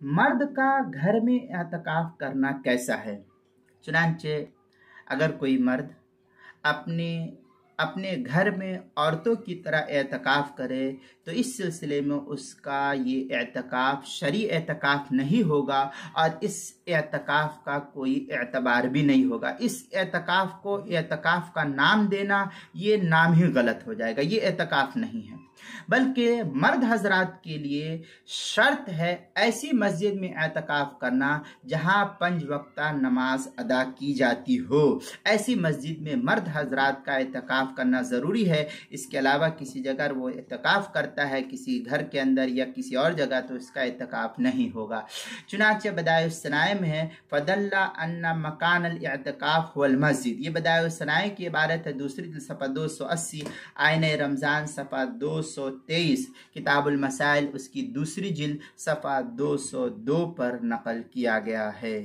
मर्द का घर में एतकाफ करना कैसा है। चुनांचे अगर कोई मर्द अपने अपने घर में औरतों की तरह एतकाफ करे तो इस सिलसिले में उसका ये एतकाफ शरई एतकाफ नहीं होगा और इस एतकाफ का कोई एतबार भी नहीं होगा। इस एतकाफ को एतकाफ का नाम देना ये नाम ही गलत हो जाएगा, ये एतकाफ नहीं है। बल्कि मर्द हजरात के लिए शर्त है ऐसी मस्जिद में एतकाफ करना जहां 5 वक्ता नमाज अदा की जाती हो। ऐसी मस्जिद में मर्द हजरात का एतकाफ करना ज़रूरी है। इसके अलावा किसी जगह वो एतकाफ करता है किसी घर के अंदर या किसी और जगह तो इसका एतकाफ नहीं होगा। चुनांचे बदाए सनाए में है फदल्ला अन्ना मकान अल एतकाफ वल मस्जिद। ये बदाए सनाए की इबारत है दूसरी सफ़ा 280 आईने रमज़ान सफ़ा 223 किताबुल मसाइल उसकी दूसरी जिल्द सफ़ा 202 पर नकल किया गया है।